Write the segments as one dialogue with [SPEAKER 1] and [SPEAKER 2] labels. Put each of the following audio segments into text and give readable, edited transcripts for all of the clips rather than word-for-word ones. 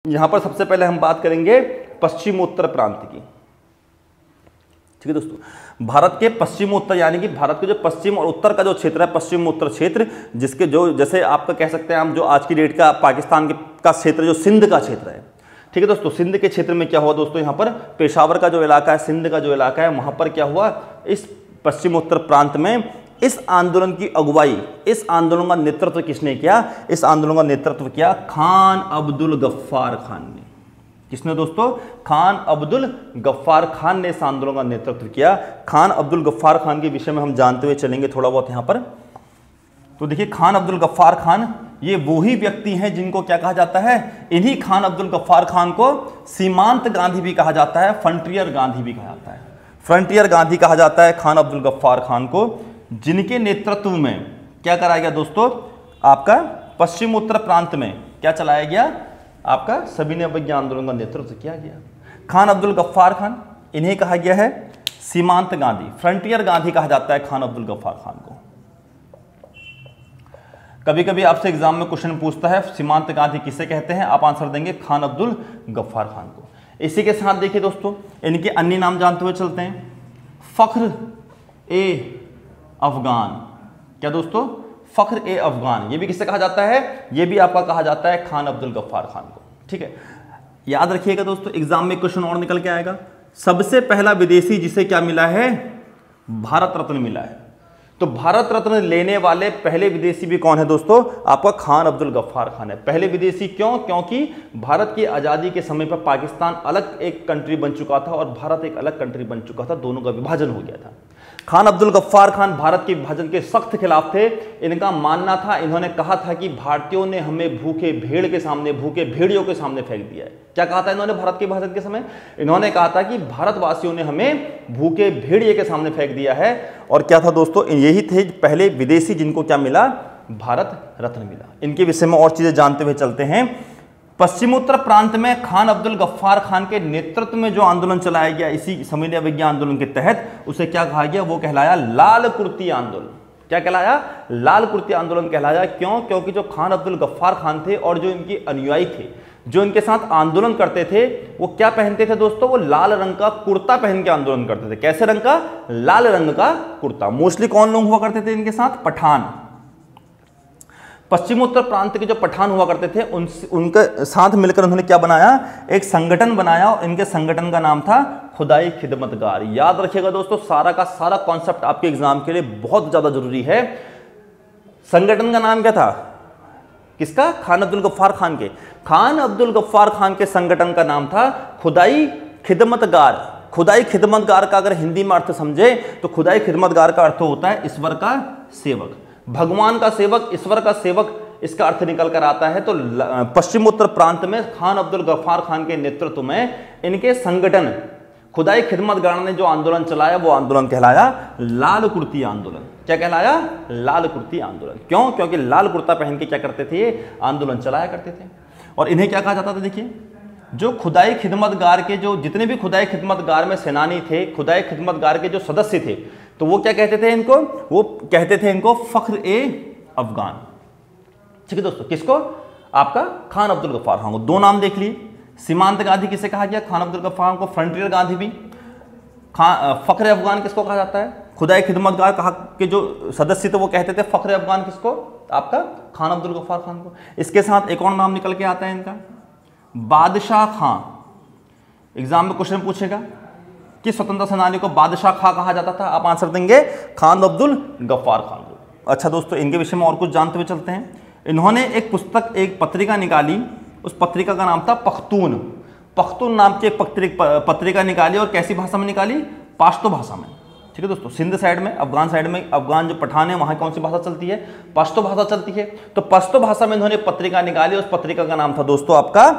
[SPEAKER 1] यहां पर सबसे पहले हम बात करेंगे पश्चिमोत्तर प्रांत की। ठीक है दोस्तों, भारत के पश्चिमोत्तर यानी कि भारत के जो पश्चिम और उत्तर का जो क्षेत्र है, पश्चिमोत्तर क्षेत्र, जिसके जो जैसे आपका कह सकते हैं हम जो आज की डेट का पाकिस्तान का क्षेत्र जो सिंध का क्षेत्र है। ठीक है दोस्तों, सिंध के क्षेत्र में क्या हुआ दोस्तों, यहाँ पर पेशावर का जो इलाका है, सिंध का जो इलाका है, वहां पर क्या हुआ, इस पश्चिमोत्तर प्रांत में इस आंदोलन की अगुवाई, इस आंदोलन का नेतृत्व किसने किया, इस आंदोलन का नेतृत्व किया खान अब्दुल गफ्फार खान ने। किसने दोस्तों, खान अब्दुल गफ्फार खान ने इस आंदोलन का नेतृत्व किया। खान अब्दुल गफ्फार खान के विषय में हम जानते हुए चलेंगे थोड़ा बहुत यहां पर। तो देखिए, खान अब्दुल गफ्फार खान ये वही व्यक्ति हैं जिनको क्या कहा जाता है, इन्हीं खान अब्दुल गफ्फार खान को सीमांत गांधी भी कहा जाता है, फ्रंटियर गांधी भी कहा जाता है। फ्रंटियर गांधी कहा जाता है खान अब्दुल गफ्फार खान को, जिनके नेतृत्व में क्या कराया गया दोस्तों, आपका पश्चिमोत्तर प्रांत में क्या चलाया गया, आपका सविनय अवज्ञा आंदोलन का नेतृत्व किया गया। खान अब्दुल गफ्फार खान, इन्हें कहा गया है सीमांत गांधी, फ्रंटियर गांधी कहा जाता है खान अब्दुल गफ्फार खान को। कभी कभी आपसे एग्जाम में क्वेश्चन पूछता है सीमांत गांधी किसे कहते हैं, आप आंसर देंगे खान अब्दुल गफ्फार खान को। इसी के साथ देखिए दोस्तों, इनके अन्य नाम जानते हुए चलते हैं। फख्र ए अफगान, क्या दोस्तों, फख्र ए अफगान, ये भी किससे कहा जाता है, ये भी आपका कहा जाता है खान अब्दुल गफ्फार खान को। ठीक है, याद रखिएगा दोस्तों, एग्जाम में क्वेश्चन और निकल के आएगा। सबसे पहला विदेशी जिसे क्या मिला है, भारत रत्न मिला है। तो भारत रत्न लेने वाले पहले विदेशी भी कौन है दोस्तों, आपका खान अब्दुल गफ्फार खान है। पहले विदेशी क्यों, क्योंकि भारत की आज़ादी के समय पर पाकिस्तान अलग एक कंट्री बन चुका था और भारत एक अलग कंट्री बन चुका था, दोनों का विभाजन हो गया था। खान अब्दुल गफ्फार खान भारत के विभाजन के सख्त खिलाफ थे। इनका मानना था, इन्होंने कहा था कि भारतीयों ने हमें भूखे भेड़ के सामने, भूखे भेड़ियों के सामने फेंक दिया है। क्या कहा था इन्होंने भारत के विभाजन के समय, इन्होंने कहा था कि भारतवासियों ने हमें भूखे भेड़िए के सामने फेंक दिया है। और क्या था दोस्तों, यही थे पहले विदेशी जिनको क्या मिला, भारत रत्न मिला। इनके विषय में और चीजें जानते हुए चलते हैं। पश्चिमोत्तर प्रांत में खान अब्दुल गफ्फार खान के नेतृत्व में जो आंदोलन चलाया गया, इसी सविनय अवज्ञा आंदोलन के तहत, उसे क्या कहा गया, वो कहलाया लाल कुर्ती आंदोलन। क्या कहलाया, लाल कुर्ती आंदोलन कहलाया। क्यों, क्योंकि जो खान अब्दुल गफ्फार खान थे और जो इनके अनुयायी थे, जो इनके साथ आंदोलन करते थे, वो क्या पहनते थे दोस्तों, वो लाल रंग का कुर्ता पहन के आंदोलन करते थे। कैसे रंग का, लाल रंग का कुर्ता। मोस्टली कौन लोग हुआ करते थे इनके साथ, पठान। पश्चिमोत्तर प्रांत के जो पठान हुआ करते थे, उनके साथ मिलकर उन्होंने क्या बनाया, एक संगठन बनाया, और इनके संगठन का नाम था खुदाई खिदमतगार। याद रखिएगा दोस्तों, सारा का सारा कॉन्सेप्ट आपके एग्जाम के लिए बहुत ज्यादा जरूरी है। संगठन का नाम क्या था, किसका, खान अब्दुल गफ्फार खान के। खान अब्दुल गफ्फार खान के संगठन का नाम था खुदाई खिदमतगार। खुदाई खिदमतगार का अगर हिंदी में अर्थ समझे तो खुदाई खिदमतगार का अर्थ होता है ईश्वर का सेवक, भगवान का सेवक, ईश्वर का सेवक, इसका अर्थ निकल कर आता है। तो पश्चिमोत्तर प्रांत में खान अब्दुल गफ्फार खान के नेतृत्व में इनके संगठन खुदाई खिदमतगार ने जो आंदोलन चलाया, वो आंदोलन कहलाया लाल कुर्ती आंदोलन। क्या कहलाया, लाल कुर्ती आंदोलन। क्यों, क्योंकि लाल कुर्ता पहन के क्या करते थे, ये आंदोलन चलाया करते थे। और इन्हें क्या कहा जाता था, देखिए, जो खुदाई खिदमतगार के जो जितने भी खुदाई खिदमतगार में सेनानी थे, खुदाई खिदमतगार के जो सदस्य थे, तो वो क्या कहते थे इनको, वो कहते थे इनको फख्र ए अफगान। ठीक है दोस्तों, किसको, आपका खान अब्दुल गफ्फार खान को। दो नाम देख लिए, सीमांत गांधी किसे कहा गया, खान अब्दुल गफ्फार को। फ्रंटियर गांधी भी, फख्र अफगान किसको कहा जाता है, खुदाई खिदमतगार कहा के जो सदस्य थे वो कहते थे फख्र अफगान किसको, आपका खान अब्दुल गफ्फार खान को। इसके साथ एक और नाम निकल के आता है इनका, बादशाह खां। एग्जाम में क्वेश्चन पूछेगा कि स्वतंत्रता सेनानी को बादशाह खां कहा जाता था, आप आंसर देंगे खान अब्दुल गफ्फार खान को। अच्छा दोस्तों, इनके विषय में और कुछ जानते हुए चलते हैं। इन्होंने एक पुस्तक, एक पत्रिका निकाली, उस पत्रिका का नाम था पख्तून। पख्तून नाम की एक पत्रिका निकाली, और कैसी भाषा में निकाली, पाश्तो भाषा में। ठीक है दोस्तों, सिंध साइड में, अफगान साइड में, अफगान जो पठान है वहाँ कौन सी भाषा चलती है, पश्तो भाषा चलती है। तो पश्तो भाषा में इन्होंने पत्रिका निकाली, उस पत्रिका का नाम था दोस्तों आपका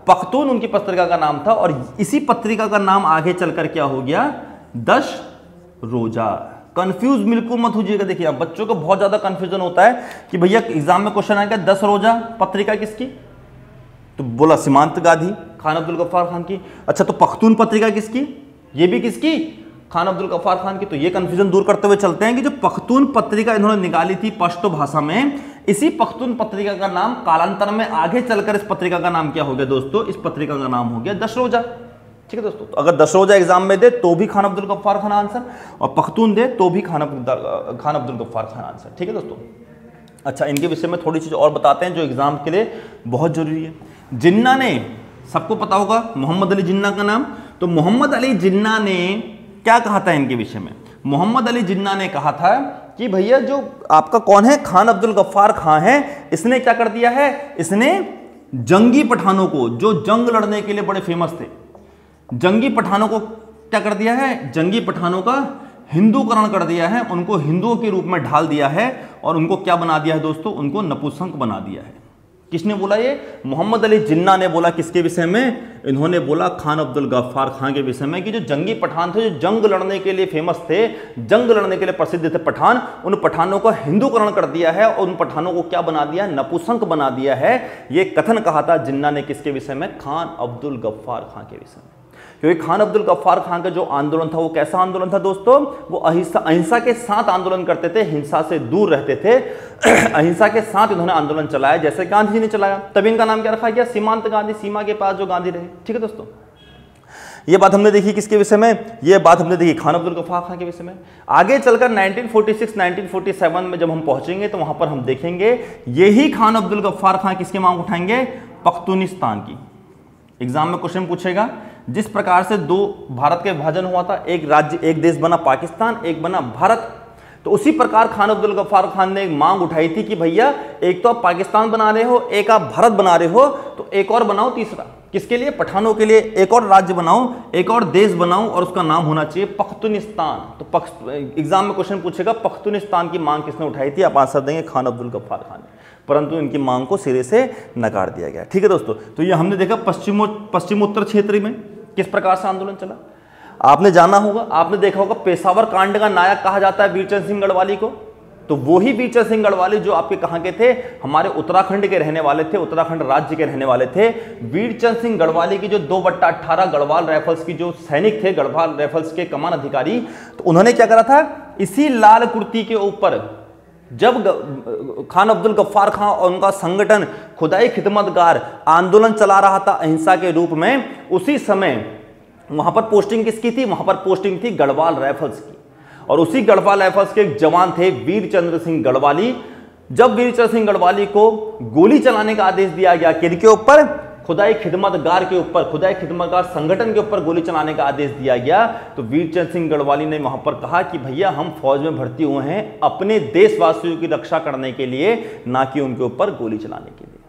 [SPEAKER 1] पख्तून, उनकी पत्रिका का नाम था। और इसी पत्रिका का नाम आगे चलकर क्या हो गया, 10 रोजा। कंफ्यूज बिल्कुल मत होइएगा। देखिए, अब बच्चों को बहुत ज्यादा कंफ्यूजन होता है कि भैया एग्जाम में क्वेश्चन आएगा 10 रोजा पत्रिका किसकी, तो बोला सीमांत गांधी, खान अब्दुल गफ्फार खान की। अच्छा, तो पख्तून पत्रिका किसकी, ये भी किसकी, खान अब्दुल गफ्फार खान की। तो ये कंफ्यूजन दूर करते हुए चलते हैं कि जो पख्तून पत्रिका इन्होंने निकाली थी पश्तो भाषा में, इसी पख्तून पत्रिका का नाम कालांतर में आगे चलकर इस पत्रिका का नाम क्या हो गया दोस्तों, इस पत्रिका का नाम हो गया दशरोजा। ठीक है दोस्तों, तो अगर दशरोजा एग्जाम में दे तो भी खान अब्दुल गफ्फार खान आंसर, और पख्तून दे तो भी खान अब्दुल गफ्फार खान आंसर। ठीक है दोस्तों, अच्छा इनके विषय में थोड़ी चीज और बताते हैं जो एग्जाम के लिए बहुत जरूरी है। जिन्ना ने, सबको पता होगा मोहम्मद अली जिन्ना का नाम, तो मोहम्मद अली जिन्ना ने क्या कहा था इनके विषय में? मोहम्मद अली जिन्ना ने कहा था कि भैया जो आपका कौन है, खान अब्दुल गफ्फार खान है, इसने क्या कर दिया है, इसने जंगी पठानों को, जो जंग लड़ने के लिए बड़े फेमस थे, जंगी पठानों को क्या कर दिया है, जंगी पठानों का हिंदूकरण कर दिया है, उनको हिंदुओं के रूप में ढाल दिया है और उनको क्या बना दिया है दोस्तों, उनको नपुंसक बना दिया है। किसने बोला ये? मोहम्मद अली जिन्ना ने बोला। किसके विषय में? इन्होंने बोला खान अब्दुल गफ्फार खान के विषय में कि जो जंगी पठान थे, जो जंग लड़ने के लिए फेमस थे, जंग लड़ने के लिए प्रसिद्ध थे पठान, उन पठानों का हिंदूकरण कर दिया है और उन पठानों को क्या बना दिया, नपुंसक बना दिया है। ये कथन कहा था जिन्ना ने किसके विषय में? खान अब्दुल गफ्फार खान के विषय में। क्योंकि खान अब्दुल गफ्फार खान का जो आंदोलन था वो कैसा आंदोलन था दोस्तों, वो अहिंसा के साथ आंदोलन करते थे, हिंसा से दूर रहते थे, अहिंसा के साथ इन्होंने आंदोलन चलाया जैसे गांधी जी ने चलाया। तभी इनका नाम क्या रखा गया? सीमांत गांधी, सीमा के पास जो गांधी रहे। ठीक है दोस्तों, ये बात हमने देखी किसके विषय में? ये बात हमने देखी खान अब्दुल गफ्फार खान के विषय में। आगे चलकर 1946 1947 में जब हम पहुंचेंगे तो वहां पर हम देखेंगे यही खान अब्दुल गफ्फार खान किसके मांग उठाएंगे? पख्तूनिस्तान की। एग्जाम में क्वेश्चन पूछेगा, जिस प्रकार से दो भारत के विभाजन हुआ था, एक राज्य एक देश बना पाकिस्तान, एक बना भारत, तो उसी प्रकार खान अब्दुल गफ्फार खान ने एक मांग उठाई थी कि भैया एक तो आप पाकिस्तान बना रहे हो, एक आप भारत बना रहे हो, तो एक और बनाओ तीसरा। किसके लिए? पठानों के लिए एक और राज्य बनाओ, एक और देश बनाओ और उसका नाम होना चाहिए पख्तूनिस्तान। तो एग्जाम में क्वेश्चन पूछेगा पख्तूनिस्तान की मांग किसने उठाई थी? आप आंसर देंगे खान अब्दुल गफ्फार खान ने, परंतु इनकी मांग को सिरे से नकार दिया गया। ठीक है दोस्तों, तो ये हमने देखा पश्चिमोत्तर क्षेत्र में किस प्रकार से आंदोलन चला। आपने जाना होगा, आपने देखा होगा पेशावर कांड का नायक कहा जाता है वीरचंद सिंह गढ़वाली को, तो वही वीरचंद सिंह गढ़वाली जो आपके कहां के थे, हमारे उत्तराखंड के रहने वाले थे, उत्तराखंड राज्य के रहने वाले थे। वीरचंद सिंह गढ़वाली की जो 2/18 गढ़वाल राइफल्स की जो सैनिक थे, गढ़वाल राइफल्स के कमान अधिकारी, तो उन्होंने क्या करा था, इसी लाल कुर्ती के ऊपर जब खान अब्दुल गफ्फार खान और उनका संगठन खुदाई खिदमतगार आंदोलन चला रहा था अहिंसा के रूप में, उसी समय वहां पर पोस्टिंग किसकी थी? वहां पर पोस्टिंग थी गढ़वाल राइफल्स की, और उसी गढ़वाल राइफल्स के एक जवान थे वीरचंद्र सिंह गढ़वाली। जब वीरचंद्र सिंह गढ़वाली को गोली चलाने का आदेश दिया गया, किनके ऊपर? खुदाई खिदमतगार के ऊपर, खुदाई खिदमतगार संगठन के ऊपर गोली चलाने का आदेश दिया गया, तो वीरचंद सिंह गढ़वाली ने वहां पर कहा कि भैया हम फौज में भर्ती हुए हैं अपने देशवासियों की रक्षा करने के लिए, ना कि उनके ऊपर गोली चलाने के लिए।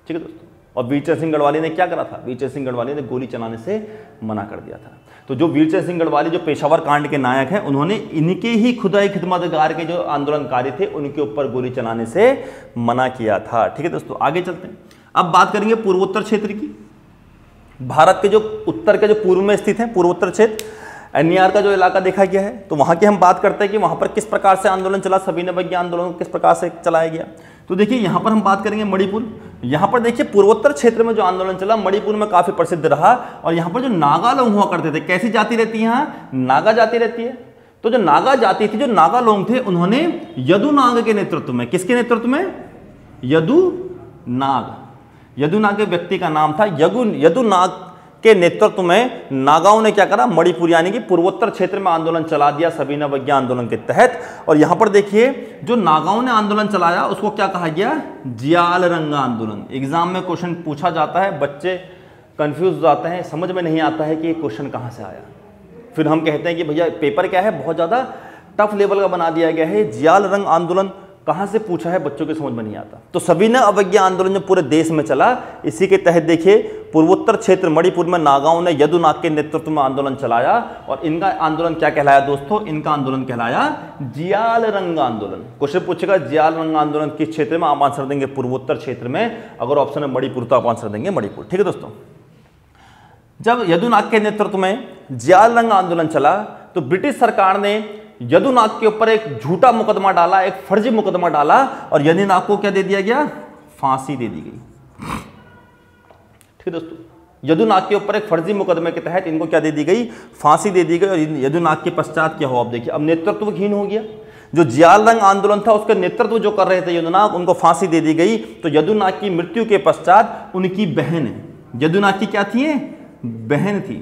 [SPEAKER 1] ठीक है दोस्तों, और वीरचंद सिंह गढ़वाली ने क्या करा था? वीरचंद सिंह गढ़वाली ने गोली चलाने से मना कर दिया था। तो जो वीरचंद सिंह गढ़वाली जो पेशावर कांड के नायक हैं, उन्होंने इनके ही खुदाई खिदमतगार के जो आंदोलनकारी थे उनके ऊपर गोली चलाने से मना किया था। ठीक है दोस्तों, आगे चलते हैं। अब बात करेंगे पूर्वोत्तर क्षेत्र की। भारत के जो उत्तर के जो पूर्व में स्थित है पूर्वोत्तर क्षेत्र, एनईआर का जो इलाका देखा गया है, तो वहां की हम बात करते हैं कि वहां पर किस प्रकार से आंदोलन चला, सविनय आंदोलन किस प्रकार से चलाया गया। तो देखिए यहां पर हम बात करेंगे मणिपुर। यहां पर देखिए पूर्वोत्तर क्षेत्र में जो आंदोलन चला मणिपुर में काफी प्रसिद्ध रहा, और यहां पर जो नागा लोग हुआ करते थे, कैसी जाति रहती है यहाँ? नागा जाति रहती है। तो जो नागा जाति थी, जो नागा लोग थे, उन्होंने यदुनाग के नेतृत्व में, किसके नेतृत्व में? यदुनाग। यदुनाग के व्यक्ति का नाम था यदुनाग के नेतृत्व में नागाओं ने क्या करा? मणिपुर यानी कि पूर्वोत्तर क्षेत्र में आंदोलन चला दिया सविनय अवज्ञा आंदोलन के तहत। और यहां पर देखिए जो नागाओं ने आंदोलन चलाया उसको क्या कहा गया? जियाल रंगा आंदोलन। एग्जाम में क्वेश्चन पूछा जाता है, बच्चे कंफ्यूज हो जाते हैं, समझ में नहीं आता है कि ये क्वेश्चन कहां से आया। फिर हम कहते हैं कि भैया पेपर क्या है, बहुत ज्यादा टफ लेवल का बना दिया गया है, जियाल रंग आंदोलन कहां से पूछा है, बच्चों के समझ में नहीं आता। तो सविनय अवज्ञा आंदोलन जो पूरे देश में चला, इसी के तहत देखिए पूर्वोत्तर क्षेत्र मणिपुर में नागाओं ने यदुनाग के नेतृत्व में आंदोलन चलाया, और इनका आंदोलन क्या कहलाया दोस्तों? इनका आंदोलन कहलाया जियाल रंग आंदोलन। क्वेश्चन पूछेगा जियाल रंग आंदोलन किस क्षेत्र में, आप आंसर देंगे पूर्वोत्तर क्षेत्र में। अगर ऑप्शन है मणिपुर तो आप आंसर देंगे मणिपुर। ठीक है दोस्तों, जब यदुनाग के नेतृत्व में जियाल रंग आंदोलन चला तो ब्रिटिश सरकार ने यदुनाग के ऊपर एक झूठा मुकदमा डाला, एक फर्जी मुकदमा डाला, और यदुनाग को क्या दे दिया गया? फांसी दे दी गई। ठीक है दोस्तों, यदुनाग के ऊपर एक फर्जी मुकदमे के तहत इनको क्या दे दी गई? फांसी दे दी गई। और यदुनाग के पश्चात क्या हो, आप देखिए अब नेतृत्वहीन हो गया। जो जियाल आंदोलन था उसका नेतृत्व जो कर रहे थे यदुनाग, उनको फांसी दे दी गई। तो यदुनाग की मृत्यु के पश्चात उनकी बहन, यदुनाग की क्या थी, बहन थी,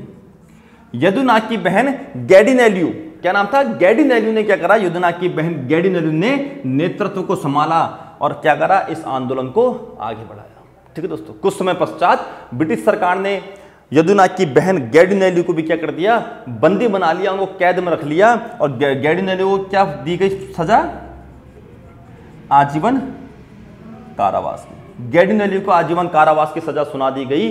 [SPEAKER 1] यदुनाग की बहन गैडिनेल्यू, क्या नाम था, गैडिनेल्यू ने क्या करा, यदुनाग की बहन गैडिनेल्यू ने नेतृत्व को संभाला और क्या करा, इस आंदोलन को आगे बढ़ाया। ठीक है दोस्तों, कुछ समय पश्चात ब्रिटिश सरकार ने यदुनाग की बहन गैडिनेल्यू को भी क्या कर दिया, बंदी बना लिया, उनको कैद में रख लिया और गैडिनेल्यू को क्या दी गई सजा, आजीवन कारावास की। गैडिनेल्यू को आजीवन कारावास की सजा सुना दी गई।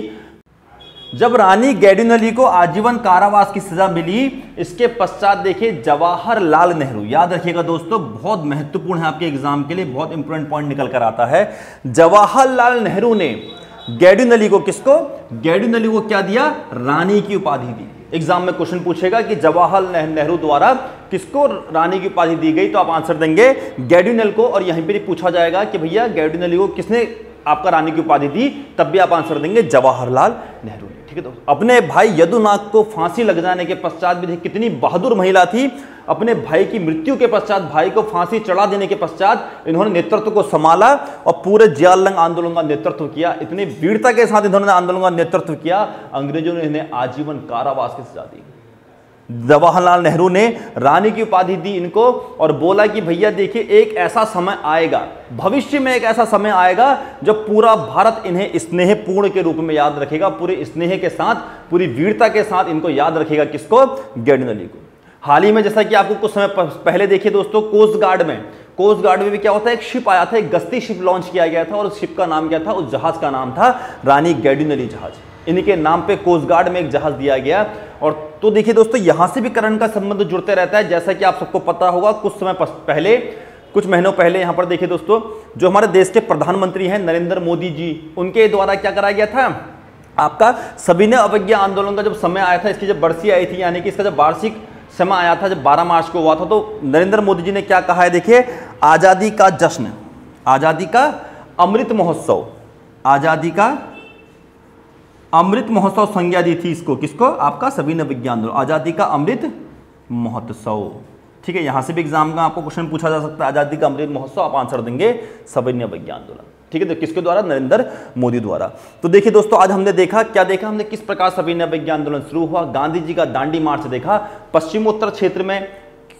[SPEAKER 1] जब रानी गैडिनेल्यू को आजीवन कारावास की सजा मिली, इसके पश्चात देखिए जवाहरलाल नेहरू, याद रखिएगा दोस्तों, बहुत महत्वपूर्ण है आपके एग्जाम के लिए, बहुत इंपॉर्टेंट पॉइंट निकल कर आता है। जवाहरलाल नेहरू ने गैडिनेल्यू को, किसको, गैडिनेल्यू को क्या दिया, रानी की उपाधि दी। एग्जाम में क्वेश्चन पूछेगा कि जवाहरलाल नेहरू द्वारा किसको रानी की उपाधि दी गई, तो आप आंसर देंगे गैडिनेल्यू को। और यहीं पर पूछा जाएगा कि भैया गैडिनेल्यू को किसने आपका रानी की उपाधि दी, तब भी आप आंसर देंगे जवाहरलाल नेहरू ने। ठीक है दोस्तों, अपने भाई यदुनाग को फांसी लग जाने के पश्चात भी देखिए कितनी बहादुर महिला थी, अपने भाई की मृत्यु के पश्चात, भाई को फांसी चढ़ा देने के पश्चात इन्होंने नेतृत्व को संभाला और पूरे जियाल आंदोलन का नेतृत्व किया। इतनी वीरता के साथ इन्होंने आंदोलन का नेतृत्व किया, अंग्रेजों ने इन्हें आजीवन कारावास की सजा दी। जवाहरलाल नेहरू ने रानी की उपाधि दी इनको और बोला कि भैया देखिए एक ऐसा समय आएगा, भविष्य में एक ऐसा समय आएगा जब पूरा भारत इन्हें स्नेहपूर्ण के रूप में याद रखेगा, पूरे स्नेह के साथ, पूरी वीरता के साथ इनको याद रखेगा। किसको, गैडिनेल्यू को। हाल ही में जैसा कि आपको कुछ समय पहले देखिए दोस्तों, कोस्ट गार्ड में भी क्या होता है, एक शिप आया था, एक गश्ती शिप लॉन्च किया गया था और उस शिप का नाम क्या था, उस जहाज का नाम था रानी गैडिनेल्यू जहाज। इनके नाम पे कोस्ट गार्ड में एक जहाज दिया गया। और तो देखिए दोस्तों, यहां से भी करंट का संबंध जुड़ते रहता है, जैसा कि आप सबको पता होगा। कुछ समय पहले, कुछ महीनों पहले यहां पर देखिए दोस्तों, जो हमारे देश के प्रधानमंत्री हैं नरेंद्र मोदी जी, उनके द्वारा क्या कराया गया था, आपका सविनय अवज्ञा आंदोलन का जब समय आया था, इसकी जब बरसी आई थी, यानी कि इसका जब वार्षिक समय आया था, जब 12 मार्च को हुआ था, तो नरेंद्र मोदी जी ने क्या कहा है, देखिए, आजादी का जश्न, आजादी का अमृत महोत्सव, आजादी का अमृत महोत्सव संज्ञा दी थी इसको, किसको, आपका सविनय अवज्ञा आंदोलन, आजादी का अमृत महोत्सव। ठीक है, यहां से भी एग्जाम का आपको क्वेश्चन पूछा जा सकता है, आजादी का अमृत महोत्सव, आप आंसर देंगे सविनय अवज्ञा आंदोलन। ठीक है, तो किसके द्वारा, नरेंद्र मोदी द्वारा। तो देखिए दोस्तों, आज हमने देखा, क्या देखा हमने, किस प्रकार सविनय अवज्ञा आंदोलन शुरू हुआ, गांधी जी का दांडी मार्च देखा, पश्चिमोत्तर क्षेत्र में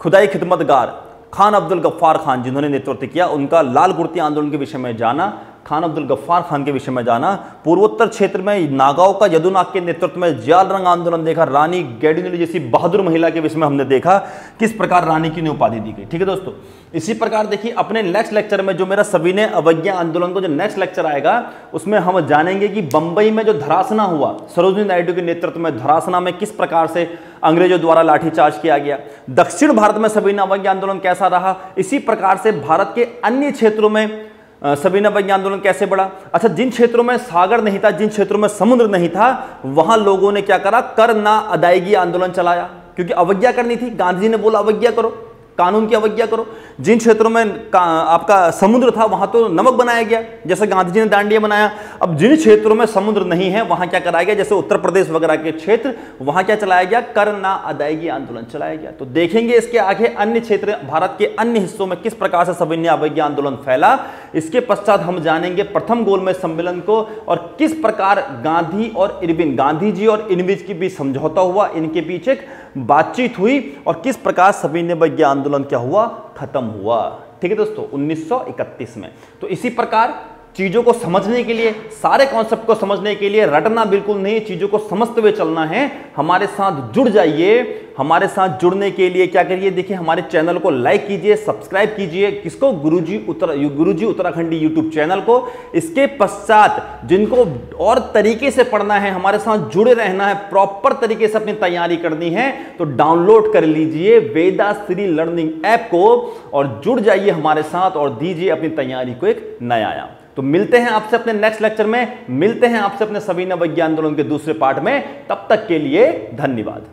[SPEAKER 1] खुदाई खिदमतगार खान अब्दुल गफ्फार खान जिन्होंने नेतृत्व किया, उनका लाल कुर्ती आंदोलन के विषय में जाना, खान अब्दुल गफ्फार खान के विषय में जाना। पूर्वोत्तर क्षेत्र में नागांव का यदुनाग के नेतृत्व में जियाल आंदोलन देखा, रानी गैडिनेल्यू जैसी बहादुर महिला के विषय में हमने देखा किस प्रकार रानी की उपाधि दी गई। ठीक है दोस्तों, इसी प्रकार देखिए अपने नेक्स्ट लेक्चर में, जो मेरा सविनय अवज्ञा आंदोलन को जो नेक्स्ट लेक्चर आएगा, उसमें हम जानेंगे कि बंबई में जो धरासना हुआ, सरोजिनी नायडू के नेतृत्व में धरासना में किस प्रकार से अंग्रेजों द्वारा लाठीचार्ज किया गया, दक्षिण भारत में सविनय अवज्ञा आंदोलन कैसा रहा, इसी प्रकार से भारत के अन्य क्षेत्रों में सविनय अवज्ञा आंदोलन कैसे बढ़ा। अच्छा, जिन क्षेत्रों में सागर नहीं था, जिन क्षेत्रों में समुद्र नहीं था, वहां लोगों ने क्या करा, कर ना अदायगी आंदोलन चलाया, क्योंकि अवज्ञा करनी थी। गांधी जी ने बोला अवज्ञा करो, कानून की अवज्ञा करो। जिन क्षेत्रों में आपका समुद्र था, वहां तो नमक बनाया गया, जैसे गांधी जी ने डांडिया बनाया। अब जिन क्षेत्रों में समुद्र नहीं है, वहां क्या कराया गया, जैसे उत्तर प्रदेश वगैरह के क्षेत्र, वहां क्या चलाया गया, कर ना अदायगी आंदोलन चलाया गया। तो देखेंगे इसके आगे अन्य क्षेत्र, भारत के अन्य हिस्सों में किस प्रकार से सविनय अवज्ञा आंदोलन फैला। इसके पश्चात हम जानेंगे प्रथम गोलमेज सम्मेलन को और किस प्रकार गांधी और इरविन, गांधी जी और इरविन के बीच समझौता हुआ, इनके बीच एक बातचीत हुई और किस प्रकार सविनय अवज्ञा आंदोलन क्या हुआ, खत्म हुआ। ठीक है दोस्तों, 1931 में। तो इसी प्रकार चीजों को समझने के लिए, सारे कॉन्सेप्ट को समझने के लिए रटना बिल्कुल नहीं, चीजों को समझते हुए चलना है। हमारे साथ जुड़ जाइए। हमारे साथ जुड़ने के लिए क्या करिए, देखिए हमारे चैनल को लाइक कीजिए, सब्सक्राइब कीजिए, किसको, गुरुजी उत्तराखंडी यूट्यूब चैनल को। इसके पश्चात जिनको और तरीके से पढ़ना है, हमारे साथ जुड़े रहना है, प्रॉपर तरीके से अपनी तैयारी करनी है, तो डाउनलोड कर लीजिए वेदाश्री लर्निंग ऐप को और जुड़ जाइए हमारे साथ और दीजिए अपनी तैयारी को एक नया आयाम। तो मिलते हैं आपसे अपने नेक्स्ट लेक्चर में, मिलते हैं आपसे अपने सविनय अवज्ञा आंदोलन के दूसरे पार्ट में। तब तक के लिए धन्यवाद।